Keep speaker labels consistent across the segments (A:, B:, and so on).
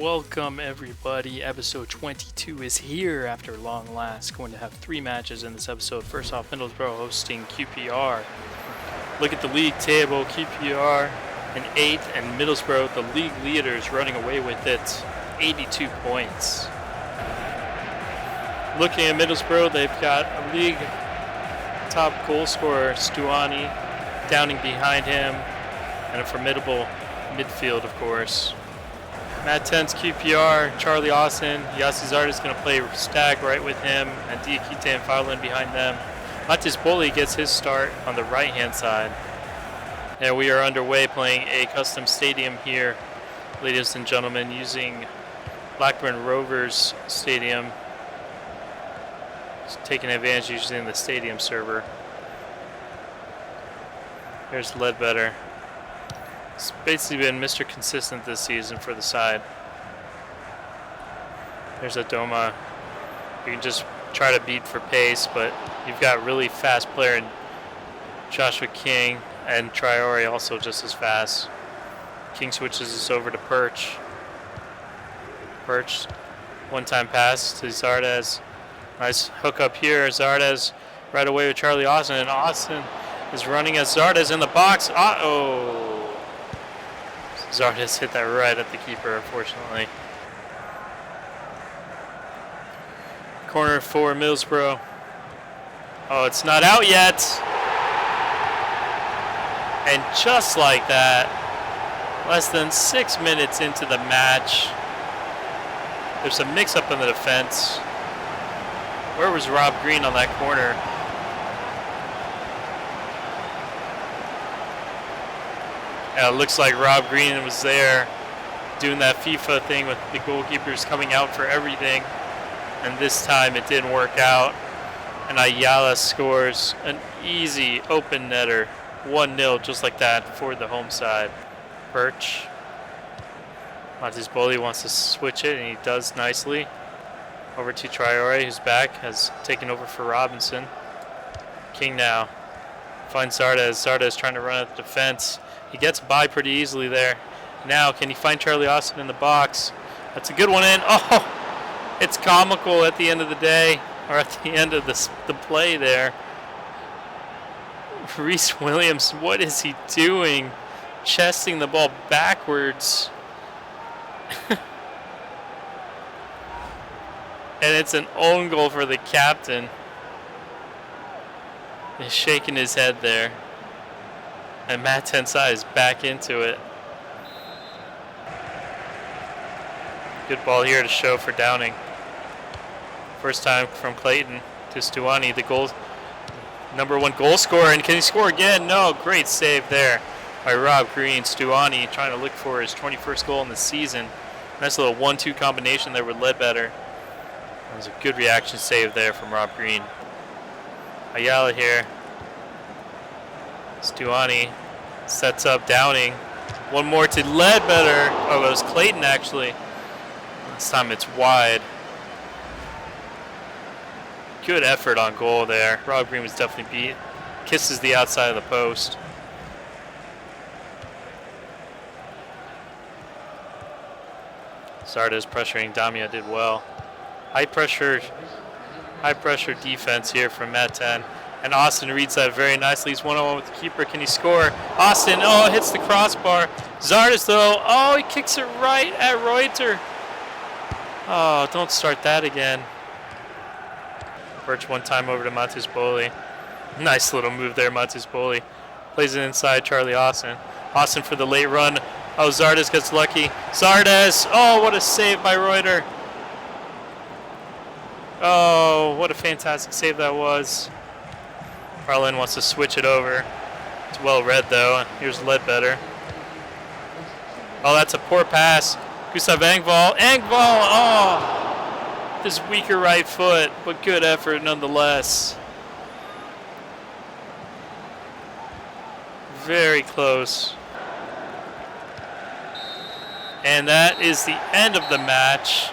A: Welcome everybody, episode 22 is here after long last. Going to have 3 matches in this episode. First off, Middlesbrough hosting QPR. Look at the league table, QPR in 8th and Middlesbrough, the league leaders, running away with it, 82 points. Looking at Middlesbrough, they've got a league top goal scorer, Stuani, Downing behind him, and a formidable midfield, of course. Matt 10's QPR, Charlie Austin, Yassi Zardes going to play stag right with him, and Diakite and Farland behind them. Matis Boli gets his start on the right-hand side. And we are underway playing a custom stadium here, ladies and gentlemen, using Blackburn Rovers Stadium. Just taking advantage using the stadium server. There's Ledbetter. It's basically been Mr. Consistent this season for the side. There's Adoma. You can just try to beat for pace, but you've got a really fast player in Joshua King, and Traore also just as fast. King switches this over to Perch. Perch, one-time pass to Zardes. Nice hook up here. Zardes right away with Charlie Austin, and Austin is running as Zardes in the box. Uh-oh. Zardes hit that right at the keeper, unfortunately. Corner for Middlesbrough. Oh, it's not out yet. And just like that, less than 6 minutes into the match, there's a mix-up in the defense. Where was Rob Green on that corner? It looks like Rob Green was there doing that FIFA thing with the goalkeepers coming out for everything. And this time it didn't work out. And Ayala scores an easy open netter. 1-0 just like that for the home side. Perch. Matis Boli wants to switch it, and he does nicely. Over to Traore, who's back, has taken over for Robinson. King now finds Zardes. Zardes trying to run at the defense. He gets by pretty easily there. Now, can he find Charlie Austin in the box? That's a good one in. Oh, it's comical at the end of the day, or at the end of the play there. Reese Williams, what is he doing? Chesting the ball backwards. And it's an own goal for the captain. He's shaking his head there. And Matt Tensai is back into it. Good ball here to show for Downing. First time from Clayton to Stuani, the #1 goal scorer. And can he score again? No, great save there by Rob Green. Stuani trying to look for his 21st goal in the season. Nice little 1-2 combination there with Ledbetter. That was a good reaction save there from Rob Green. Ayala here. Stuani sets up Downing. One more to Ledbetter. Oh, it was Clayton actually. This time it's wide. Good effort on goal there. Rob Green was definitely beat. Kisses the outside of the post. Zardes pressuring Damia did well. High pressure defense here from Matt 10. And Austin reads that very nicely. He's 1-on-1 with the keeper. Can he score? Austin, oh, hits the crossbar. Zardes, though, oh, he kicks it right at Reuter. Oh, don't start that again. Perch one time over to Matis Boli. Nice little move there, Matis Boli. Plays it inside Charlie Austin. Austin for the late run. Oh, Zardes gets lucky. Zardes, oh, what a save by Reuter. Oh, what a fantastic save that was. Farland wants to switch it over. It's well read, though. Here's Ledbetter. Oh, that's a poor pass. Gustav Engvall. Engvall! Oh! This weaker right foot, but good effort nonetheless. Very close. And that is the end of the match.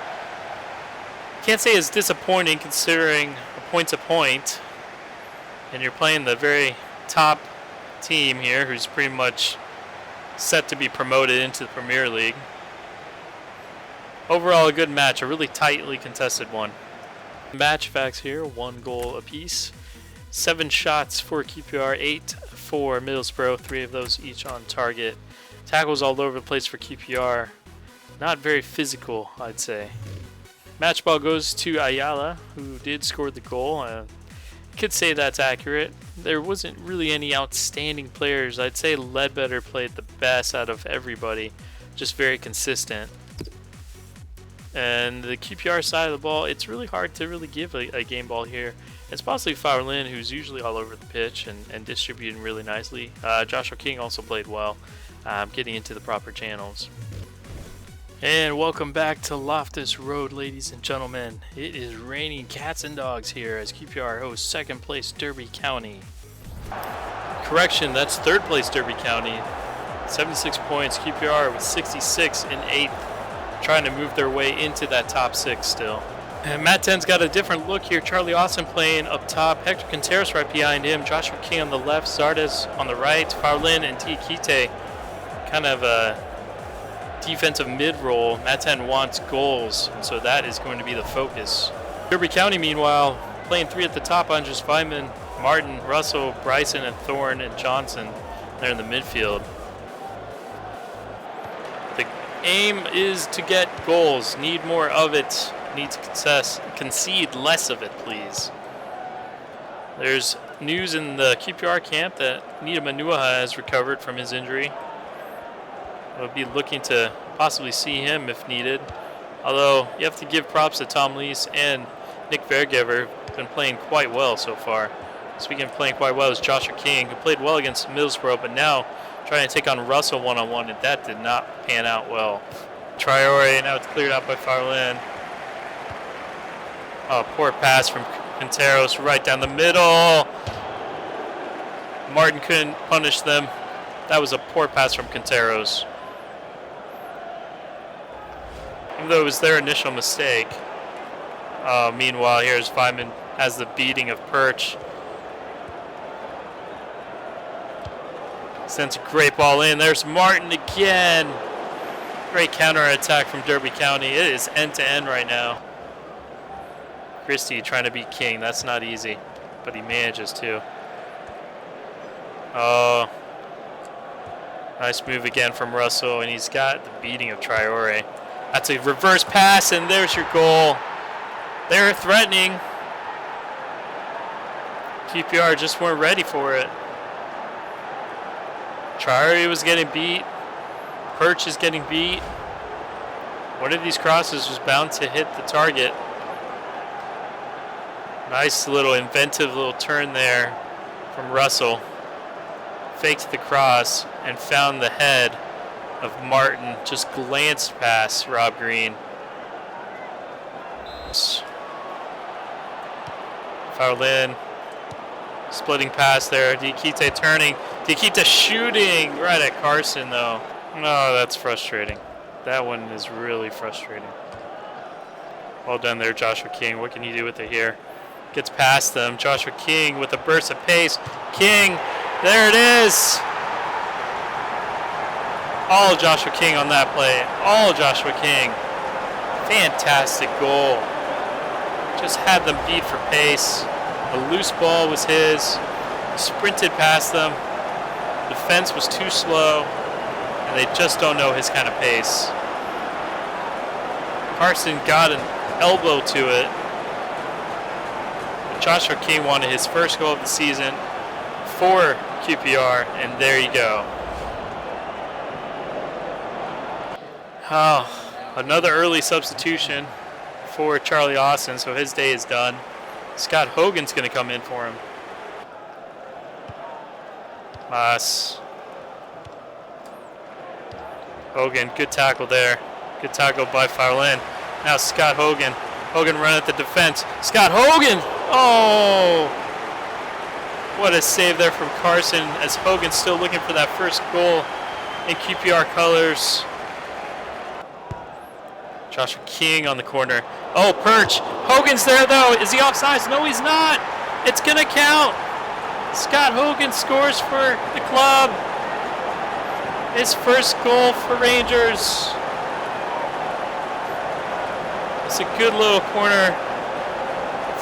A: Can't say it's disappointing considering a point-to-point. And you're playing the very top team here who's pretty much set to be promoted into the Premier League. Overall, a good match, a really tightly contested one. Match facts here, 1 goal apiece. 7 shots for QPR, 8 for Middlesbrough, 3 of those each on target. Tackles all over the place for QPR. Not very physical, I'd say. Match ball goes to Ayala, who did score the goal. Could say that's accurate. There wasn't really any outstanding players. I'd say Ledbetter played the best out of everybody, just very consistent. And the QPR side of the ball, it's really hard to really give a game ball here. It's possibly Farlin, who's usually all over the pitch and distributing really nicely. Joshua King also played well, getting into the proper channels. And welcome back to Loftus Road, ladies and gentlemen. It is raining cats and dogs here as QPR hosts second place Derby County. Correction, that's third place Derby County. 76 points, QPR with 66 in 8th, trying to move their way into that top 6 still. And Matt 10's got a different look here. Charlie Austin playing up top, Hector Quinteros right behind him, Joshua King on the left, Zardes on the right, Farlin and Tikite kind of a defensive mid-roll. Matt 10 wants goals, and so that is going to be the focus. Derby County, meanwhile, playing 3 at the top, Andres Feynman, Martin, Russell, Bryson, and Thorne, and Johnson there in the midfield. The aim is to get goals. Need more of it. Need to concede less of it, please. There's news in the QPR camp that Nita Manuha has recovered from his injury. We'll be looking to possibly see him if needed. Although you have to give props to Tom Lees and Nick Vergever, who've been playing quite well so far. Speaking of playing quite well is Joshua King, who played well against Middlesbrough, but now trying to take on Russell one-on-one, and that did not pan out well. Traore, now it's cleared out by Farlin. Oh, poor pass from Quinteros right down the middle. Martin couldn't punish them. That was a poor pass from Quinteros. Even though it was their initial mistake. Meanwhile, here's Feynman has the beating of Perch. Sends a great ball in. There's Martin again. Great counter-attack from Derby County. It is end-to-end right now. Christie trying to beat King. That's not easy, but he manages to. Oh, nice move again from Russell, and he's got the beating of Traore. That's a reverse pass, and there's your goal. They're threatening. QPR just weren't ready for it. Traore was getting beat. Perch is getting beat. One of these crosses was bound to hit the target. Nice little inventive little turn there from Russell. Faked the cross and found the head of Martin. Just glanced past Rob Green. Farlin. Splitting pass there. Diakite turning. Diakite shooting right at Carson, though. No, that's frustrating. That one is really frustrating. Well done there, Joshua King. What can you do with it here? Gets past them. Joshua King with a burst of pace. King, there it is. All Joshua King on that play. All Joshua King. Fantastic goal. Just had them beat for pace. The loose ball was his. Sprinted past them. Defense was too slow. And they just don't know his kind of pace. Carson got an elbow to it. But Joshua King wanted his first goal of the season for QPR, and there you go. Oh, another early substitution for Charlie Austin, so his day is done. Scott Hogan's going to come in for him. Mas. Hogan, good tackle there. Good tackle by Farlin. Now Scott Hogan. Hogan run at the defense. Scott Hogan! Oh! What a save there from Carson as Hogan's still looking for that first goal in QPR colors. Joshua King on the corner. Oh, Perch. Hogan's there, though. Is he offsides? No, he's not. It's going to count. Scott Hogan scores for the club. His first goal for Rangers. It's a good little corner.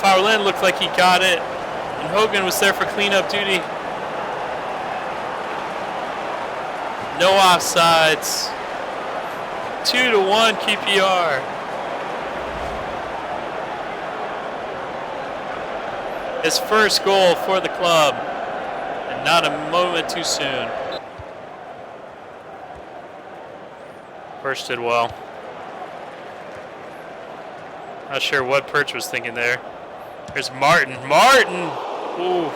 A: Farland looked like he got it. And Hogan was there for cleanup duty. No offsides. 2-1 QPR. His first goal for the club. And not a moment too soon. Perch did well. Not sure what Perch was thinking there. There's Martin. Martin! Oof.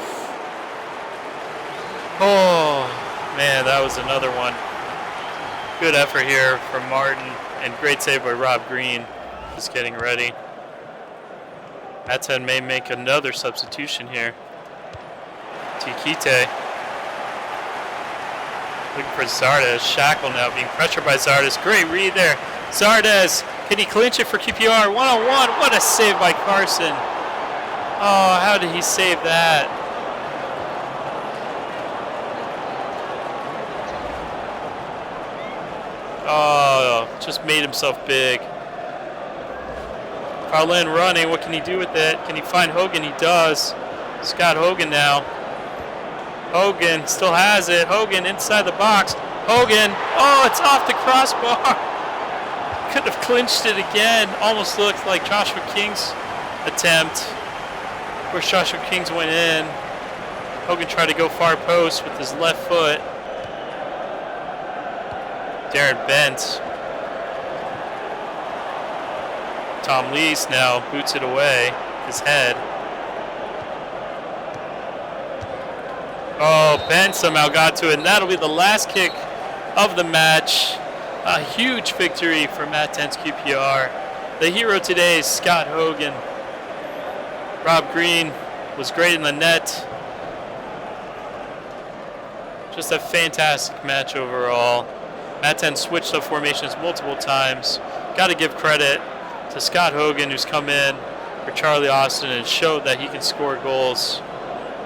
A: Oh, man, that was another one. Good effort here from Martin, and great save by Rob Green. Just getting ready. Maten may make another substitution here. Tikite. Looking for Zardes. Shackle now being pressured by Zardes. Great read there. Zardes, can he clinch it for QPR? One-on-one. What a save by Carson. Oh, how did he save that? Oh, just made himself big. Farland running. What can he do with it? Can he find Hogan? He does. Scott Hogan now. Hogan still has it. Hogan inside the box. Hogan. Oh, it's off the crossbar. Could have clinched it again. Almost looked like Joshua King's attempt. Of course, Joshua King's went in. Hogan tried to go far post with his left foot. Darren Bent. Tom Lees now boots it away. His head. Oh, Bent somehow got to it, and that'll be the last kick of the match. A huge victory for Maten's QPR. The hero today is Scott Hogan. Rob Green was great in the net. Just a fantastic match overall. Maten switched up formations multiple times. Got to give credit to Scott Hogan, who's come in for Charlie Austin and showed that he can score goals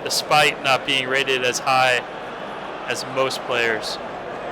A: despite not being rated as high as most players.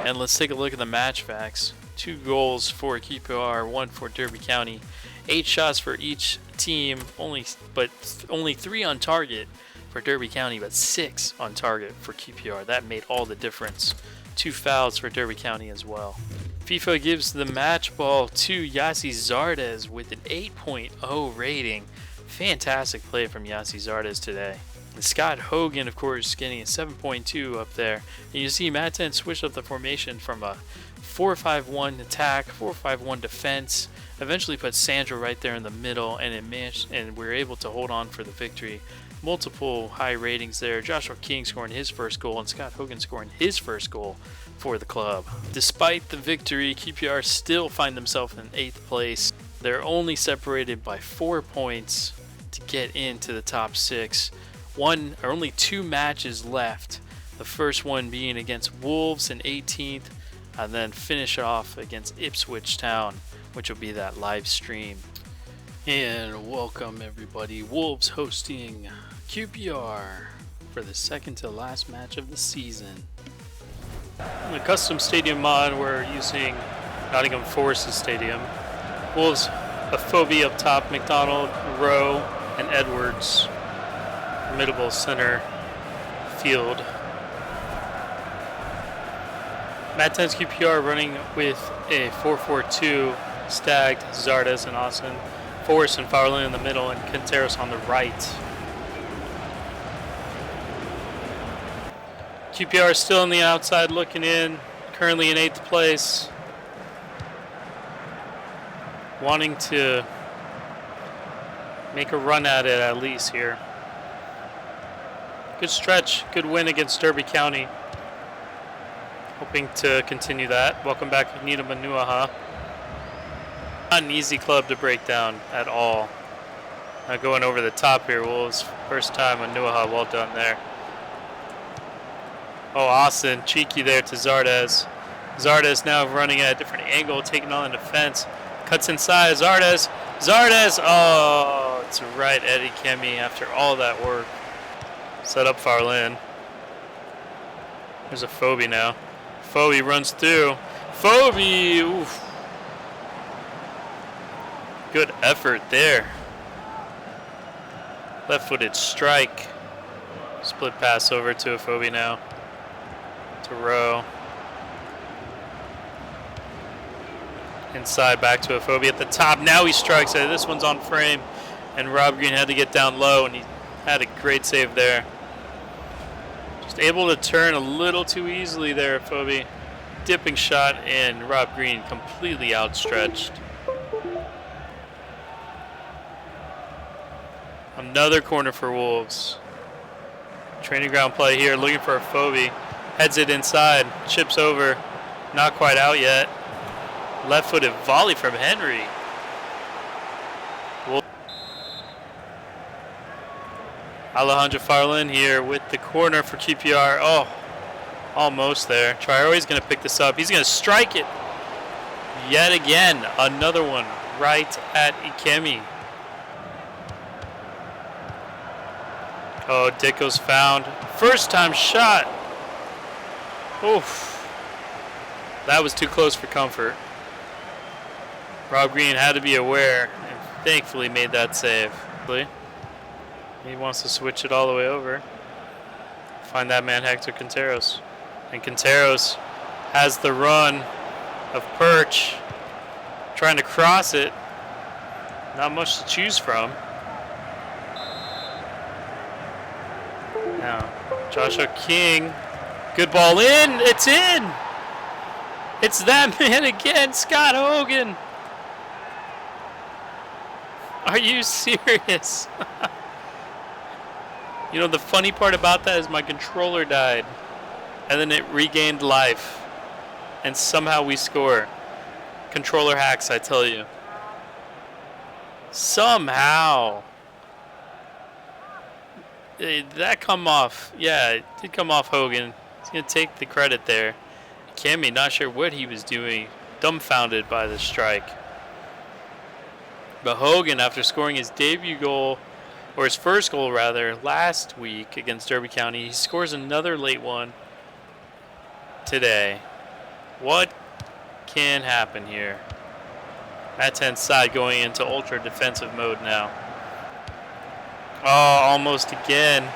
A: And let's take a look at the match facts. 2 goals for QPR, 1 for Derby County. 8 shots for each team, only 3 on target for Derby County, but 6 on target for QPR. That made all the difference. 2 fouls for Derby County as well. FIFA gives the match ball to Yassi Zardes with an 8.0 rating. Fantastic play from Yassi Zardes today. And Scott Hogan, of course, getting a 7.2 up there. And you see Maten switched up the formation from a 4-5-1 attack, 4-5-1 defense. Eventually put Sandro right there in the middle, and we were able to hold on for the victory. Multiple high ratings there. Joshua King scoring his first goal, and Scott Hogan scoring his first goal for the club. Despite the victory, QPR still find themselves in 8th place. They're only separated by 4 points to get into the top 6. Only 2 matches left. The first one being against Wolves in 18th, and then finish off against Ipswich Town, which will be that live stream. And welcome everybody. Wolves hosting QPR for the second to last match of the season. In the custom stadium mod, we're using Nottingham Forest's stadium. Wolves, Afobe up top, McDonald, Rowe, and Edwards. Formidable center field. Maten's QPR running with a 4-4-2, stacked Zardes and Austin, Forrest and Farland in the middle, and Quinteros on the right. QPR still on the outside looking in, currently in 8th place. Wanting to make a run at it at least here. Good stretch, good win against Derby County. Hoping to continue that. Welcome back, Nita Manuaha. Not an easy club to break down at all. Going over the top here, Wolves. First time Manuaha, well done there. Oh, Austin, cheeky there to Zardes. Zardes now running at a different angle, taking on the defense. Cuts inside, Zardes. Oh, it's right, Eddie Kemi after all that work. Set up Farland. There's a Phobie now. Phobie runs through. Phobie! Oof. Good effort there. Left-footed strike. Split pass over to Afobe now. To Rowe. Inside back to Afobe at the top. Now he strikes it. This one's on frame. And Rob Green had to get down low, and he had a great save there. Just able to turn a little too easily there, Afobe. Dipping shot, and Rob Green completely outstretched. Another corner for Wolves. Training ground play here, looking for Afobe. Heads it inside, chips over. Not quite out yet. Left-footed volley from Henry. Alejandro Farlin here with the corner for QPR. Oh, almost there. Traore's going to pick this up. He's going to strike it. Yet again, another one right at Ikemi. Oh, Dicko's found. First time shot. Oof. That was too close for comfort. Rob Green had to be aware and thankfully made that save. He wants to switch it all the way over. Find that man Hector Quinteros. And Quinteros has the run of Perch. Trying to cross it. Not much to choose from. Now, Joshua King. Good ball in. It's in. It's that man again, Scott Hogan. Are you serious? You know, the funny part about that is my controller died. And then it regained life. And somehow we score. Controller hacks, I tell you. Somehow. That come off. Yeah, it did come off Hogan. He's going to take the credit there. Kemi, not sure what he was doing. Dumbfounded by the strike. But Hogan, after scoring his debut goal, or his first goal rather, last week against Derby County, he scores another late one today. What can happen here? Matt 10's side going into ultra defensive mode now. Oh, almost again.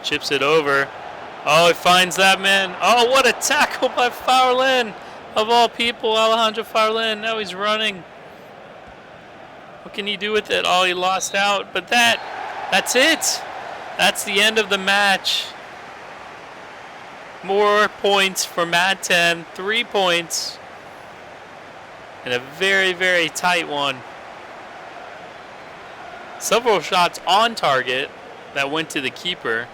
A: Chips it over. Oh, he finds that man. Oh, what a tackle by Farlin. Of all people, Alejandro Farlin. Now he's running. What can he do with it? Oh, he lost out. But that's it. That's the end of the match. More points for Matt 10. 3 points. And a very, very tight one. Several shots on target that went to the keeper.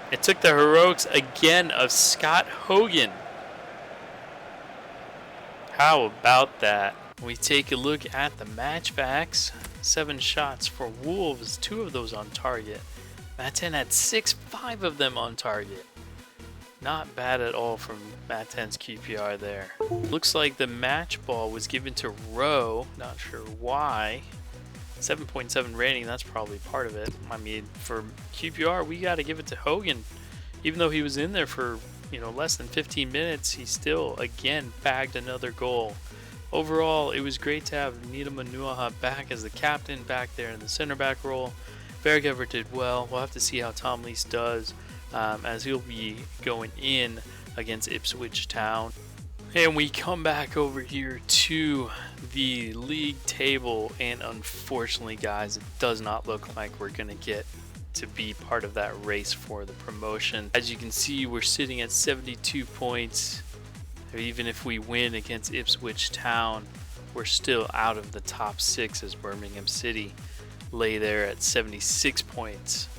A: It took the heroics again of Scott Hogan. How about that? We take a look at the matchbacks. 7 shots for Wolves, 2 of those on target. Matt 10 had 6, 5 of them on target. Not bad at all from Matt 10's QPR there. Looks like the match ball was given to Rowe. Not sure why. 7.7 rating, that's probably part of it. I mean, for QPR, we got to give it to Hogan. Even though he was in there for, less than 15 minutes, he still, again, bagged another goal. Overall, it was great to have Nita Manuaha back as the captain, back there in the center back role. Bergever did well. We'll have to see how Tom Lees does as he'll be going in against Ipswich Town. And we come back over here to the league table, and unfortunately, guys, it does not look like we're going to get to be part of that race for the promotion. As you can see, we're sitting at 72 points. Even if we win against Ipswich Town, we're still out of the top 6 as Birmingham City lay there at 76 points.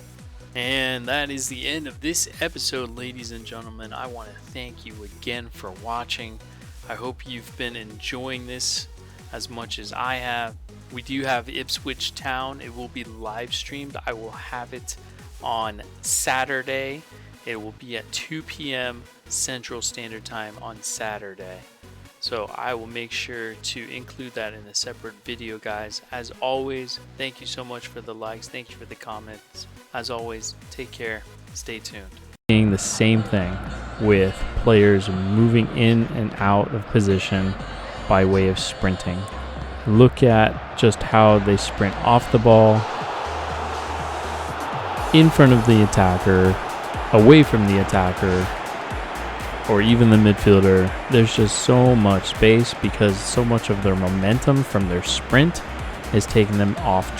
A: And that is the end of this episode, ladies and gentlemen. I want to thank you again for watching. I hope you've been enjoying this as much as I have. We do have Ipswich Town. It will be live streamed. I will have it on Saturday. It will be at 2 p.m. Central Standard Time on Saturday. So I will make sure to include that in a separate video, guys. As always, thank you so much for the likes. Thank you for the comments. As always, take care. Stay tuned.
B: The same thing. with players moving in and out of position by way of sprinting. Look at just how they sprint off the ball, in front of the attacker, away from the attacker, or even the midfielder. There's just so much space because so much of their momentum from their sprint is taking them off